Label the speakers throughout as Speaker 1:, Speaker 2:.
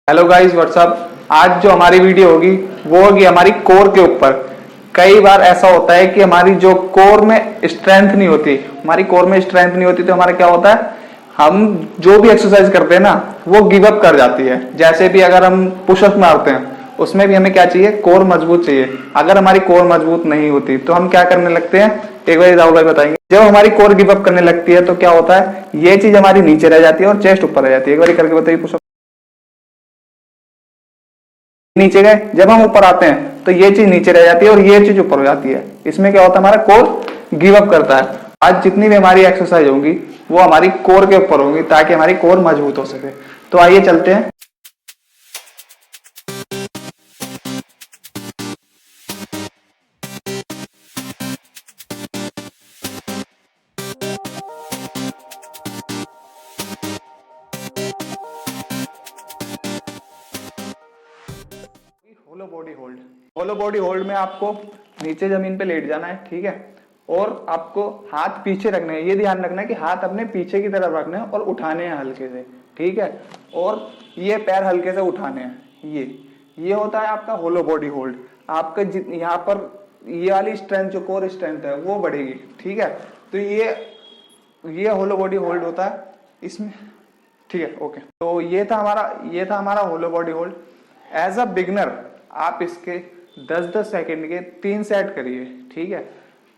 Speaker 1: Hello guys what's up. आज जो हमारी वीडियो होगी वो होगी हमारी कोर के ऊपर। कई बार ऐसा होता है कि हमारी जो कोर में स्ट्रेंथ नहीं होती, हमारी कोर में स्ट्रेंथ नहीं होती तो हमारा क्या होता है, हम जो भी एक्सरसाइज करते हैं ना वो गिव अप कर जाती है। जैसे भी अगर हम पुशअप मारते हैं उसमें भी हमें क्या चाहिए, कोर मजबूत चाहिए। अगर हमारी कोर मजबूत नहीं होती तो हम क्या करने लगते हैं, एक बार राहुल भाई बताएंगे। जब हमारी कोर गिव अप करने लगती है तो क्या होता है, ये चीज हमारी नीचे रह जाती है और चेस्ट ऊपर रह जाती है। एक बार करके बताइए पुशअप। नीचे गए, जब हम ऊपर आते हैं तो ये चीज नीचे रह जाती है और ये चीज ऊपर हो जाती है। इसमें क्या होता है, हमारा कोर गिव अप करता है। आज जितनी भी हमारी एक्सरसाइज होंगी वो हमारी कोर के ऊपर होंगी ताकि हमारी कोर मजबूत हो सके। तो आइए चलते हैं। होलो बॉडी होल्ड। होलो बॉडी होल्ड में आपको नीचे जमीन पे लेट जाना है, ठीक है, और आपको हाथ पीछे रखने हैं। ये ध्यान रखना है कि हाथ अपने पीछे की तरफ रखने हैं और उठाने हैं हल्के से, ठीक है, और ये पैर हल्के से उठाने हैं। ये होता है आपका होलो बॉडी होल्ड। आपका यहाँ पर ये वाली स्ट्रेंथ, जो कोर स्ट्रेंथ है वो बढ़ेगी, ठीक है। तो ये होलो बॉडी होल्ड होता है इसमें, ठीक है, ओके। तो ये था हमारा hollow body hold. As a beginner आप इसके 10-10 सेकंड के 3 सेट करिए, ठीक है।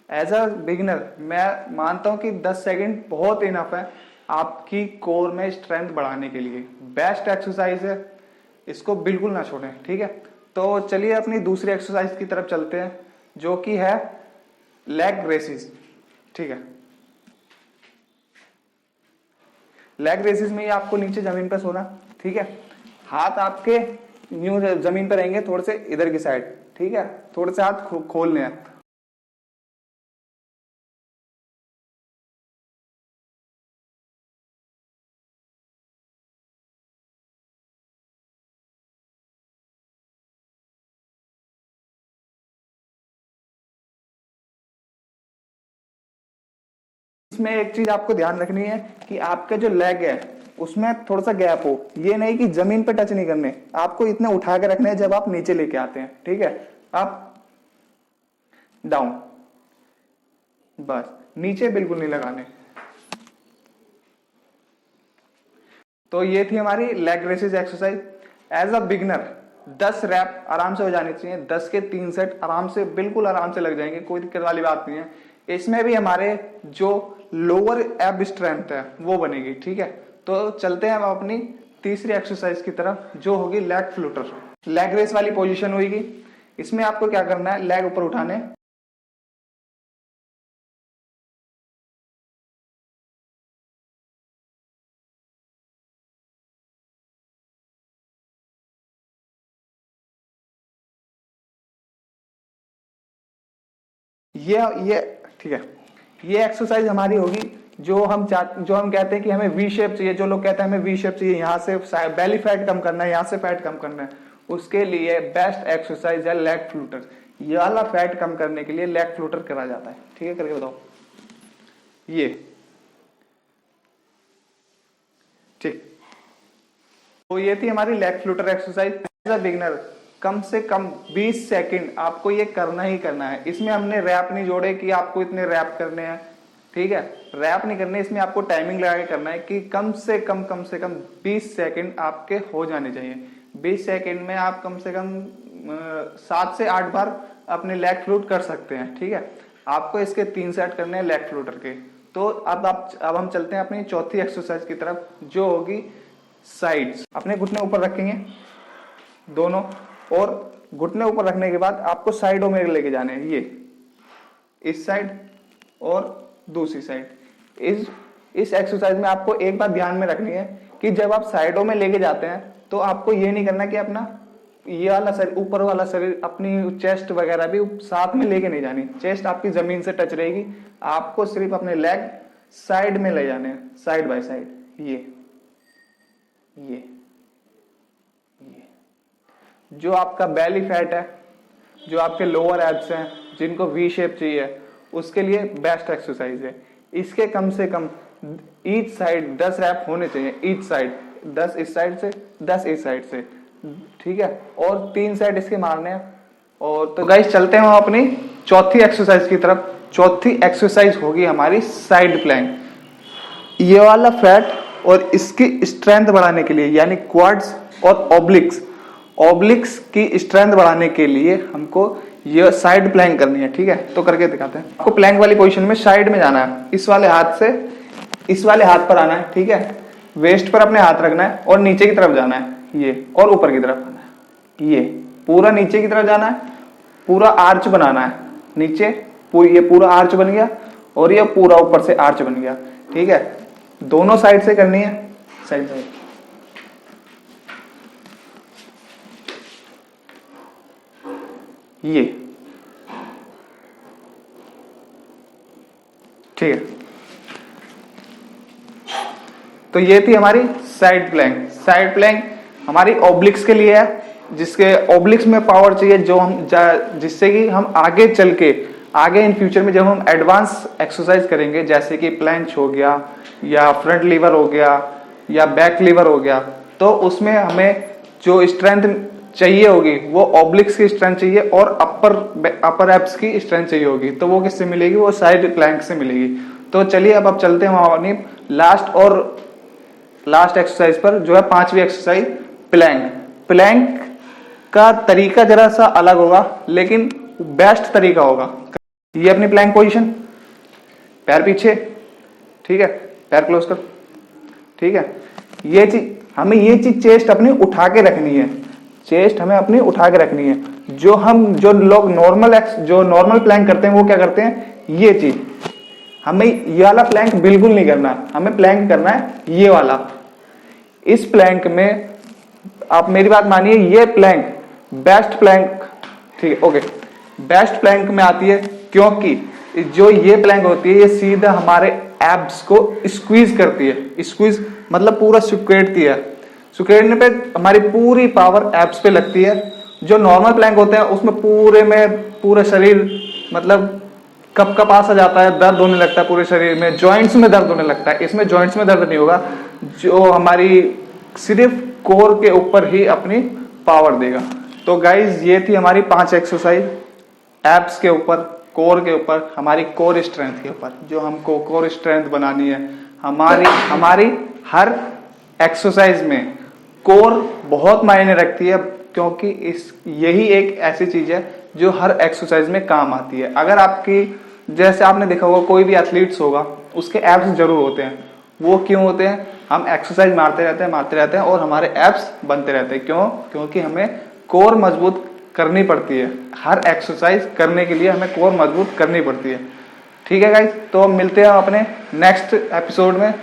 Speaker 1: एज अ बिगनर मैं मानता हूं कि 10 सेकंड बहुत इनफ है आपकी कोर में स्ट्रेंथ बढ़ाने के लिए। बेस्ट एक्सरसाइज है, इसको बिल्कुल ना छोड़ें, ठीक है। तो चलिए अपनी दूसरी एक्सरसाइज की तरफ चलते हैं जो कि है लेग रेसिस, ठीक है। लेग रेसिस में ही आपको नीचे जमीन पर सोना, ठीक है। हाथ आपके न्यू जमीन पर रहेंगे, थोड़े से इधर की साइड, ठीक है, थोड़े से हाथ खोलने हैं। इसमें एक चीज आपको ध्यान रखनी है कि आपका जो लेग है उसमें थोड़ा सा गैप हो। ये नहीं कि जमीन पे टच नहीं करने, आपको इतने उठा के रखने हैं जब आप नीचे लेके आते हैं, ठीक है। आप डाउन, बस नीचे बिल्कुल नहीं लगाने। तो ये थी हमारी leg raises exercise. As a beginner 10 reps आराम से हो जानी चाहिए। 10 के 3 सेट आराम से, बिल्कुल आराम से लग जाएंगे, कोई दिक्कत वाली बात नहीं है। इसमें भी हमारे जो लोअर एब स्ट्रेंथ है वो बनेगी, ठीक है। तो चलते हैं हम अपनी तीसरी एक्सरसाइज की तरफ जो होगी लेग फ्लूटर। लेग रेस वाली पोजीशन होगी। इसमें आपको क्या करना है, लेग ऊपर उठाने, ये ठीक है। ये एक्सरसाइज हमारी होगी जो हम कहते हैं कि हमें वी शेप चाहिए। जो लोग कहते हैं हमें वी शेप चाहिए, यहाँ से बेली फैट कम करना है, यहाँ से फैट कम करना है, उसके लिए बेस्ट एक्सरसाइज है लेग फ्लूटर। ये वाला फैट कम करने के लिए लेग फ्लूटर करा जाता है, ठीक है। करके बताओ ये, ठीक। तो ये थी हमारी leg flutter exercise. As a beginner कम से कम 20 सेकंड आपको ये करना ही करना है। इसमें हमने रैप नहीं जोड़े कि आपको इतने रैप करने हैं, ठीक है, रैप नहीं करने। इसमें आपको टाइमिंग लगा के करना है कि कम से कम 20 सेकंड आपके हो जाने चाहिए। 20 सेकंड में आप कम से कम 7 से 8 बार अपने लेग फ्लूट कर सकते हैं, ठीक है। आपको इसके 3 सेट करने हैं लेग फ्लूटर के। तो अब हम चलते हैं अपनी चौथी एक्सरसाइज की तरफ जो होगी साइड्स। अपने घुटने ऊपर रखेंगे दोनों, और घुटने ऊपर रखने के बाद आपको साइडों में लेके जाने हैं। ये इस साइड और दूसरी साइड। इस एक्सरसाइज में आपको एक बात ध्यान में रखनी है कि जब आप साइडों में लेके जाते हैं तो आपको ये नहीं करना कि अपना ये वाला शरीर, ऊपर वाला शरीर, अपनी चेस्ट वगैरह भी साथ में लेके नहीं जानी। चेस्ट आपकी जमीन से टच रहेगी। आपको सिर्फ अपने लेग साइड में ले जाने हैं, साइड बाय साइड। ये जो आपका बेली फैट है, जो आपके लोअर एब्स हैं जिनको वी शेप चाहिए, उसके लिए बेस्ट एक्सरसाइज है। इसके कम से कम ईच साइड 10 रैप होने चाहिए। ईच साइड 10 इस साइड से, 10 इस साइड से। ठीक है, और 3 सेट इसके मारने हैं। और तो गाइस चलते हैं हम अपनी चौथी एक्सरसाइज की तरफ। चौथी एक्सरसाइज होगी हमारी साइड प्लैंक। ये वाला फैट और इसकी स्ट्रेंथ बढ़ाने के लिए, यानी क्वाड्स और ऑब्लिक्स की स्ट्रेंथ बढ़ाने के लिए हमको ये साइड प्लैंक करनी है। ठीक है, तो करके दिखाते हैं। आपको प्लैंक वाली पोजीशन में साइड में जाना है, इस वाले हाथ से इस वाले हाथ पर आना है। ठीक है, वेस्ट पर अपने हाथ रखना है और नीचे की तरफ जाना है ये, और ऊपर की तरफ आना है ये, पूरा नीचे की तरफ जाना है, पूरा आर्च बनाना है नीचे, ये पूरा आर्च बन गया और ये पूरा ऊपर से आर्च बन गया। ठीक है, दोनों साइड से करनी है, साइड साइड। ये ठीक है, तो ये थी हमारी साइड प्लैंक। साइड प्लैंक हमारी ऑब्लिक्स के लिए है, जिसके ऑब्लिक्स में पावर चाहिए जो हम जिससे कि हम आगे चल के आगे इन फ्यूचर में जब हम एडवांस एक्सरसाइज करेंगे, जैसे कि प्लैंच हो गया या फ्रंट लीवर हो गया या बैक लीवर हो गया, तो उसमें हमें जो स्ट्रेंथ चाहिए होगी वो ऑब्लिक्स की स्ट्रेंथ चाहिए और अपर एब्स की स्ट्रेंथ चाहिए होगी। तो वो किससे मिलेगी? वो साइड प्लैंक से मिलेगी। तो चलिए अब चलते हैं अपनी लास्ट एक्सरसाइज पर, जो है 5वीं एक्सरसाइज प्लैंक। प्लैंक का तरीका जरा सा अलग होगा, लेकिन बेस्ट तरीका होगा। ये अपनी प्लैंक पोजीशन, पैर पीछे, ठीक है, पैर क्लोज कर। ठीक है, ये चीज चेस्ट अपनी उठा के रखनी है, चेस्ट हमें अपनी उठा के रखनी है। जो लोग नॉर्मल प्लैंक करते हैं वो क्या करते हैं, ये चीज हमें ये वाला प्लैंक बिल्कुल नहीं करना, हमें प्लैंक करना है ये वाला। इस प्लैंक में आप मेरी बात मानिए, ये प्लैंक बेस्ट प्लैंक, ठीक है, ओके, बेस्ट प्लैंक में आती है, क्योंकि जो ये प्लैंक होती है ये सीधा हमारे एब्स को स्क्वीज करती है। स्क्वीज मतलब पूरा सुकेड़ती है। सुकेड़ने पे हमारी पूरी पावर एब्स पे लगती है। जो नॉर्मल प्लैंक होते हैं उसमें पूरे शरीर मतलब कप आ जाता है, दर्द होने लगता है पूरे शरीर में, जॉइंट्स में दर्द होने लगता है। इसमें जॉइंट्स में दर्द नहीं होगा, जो हमारी सिर्फ कोर के ऊपर ही अपनी पावर देगा। तो गाइज ये थी हमारी 5 एक्सरसाइज एब्स के ऊपर, कोर के ऊपर, हमारी कोर स्ट्रेंथ के ऊपर, जो हमको कोर स्ट्रेंथ बनानी है। हमारी हर एक्सरसाइज में कोर बहुत मायने रखती है, क्योंकि यही एक ऐसी चीज है जो हर एक्सरसाइज में काम आती है। अगर जैसे आपने देखा होगा कोई भी एथलीट्स होगा उसके एब्स जरूर होते हैं। वो क्यों होते हैं? हम एक्सरसाइज मारते रहते हैं और हमारे एब्स बनते रहते हैं। क्यों? क्योंकि हमें कोर मजबूत करनी पड़ती है। हर एक्सरसाइज करने के लिए हमें कोर मजबूत करनी पड़ती है। ठीक है गाइस, तो मिलते हैं अपने नेक्स्ट एपिसोड में।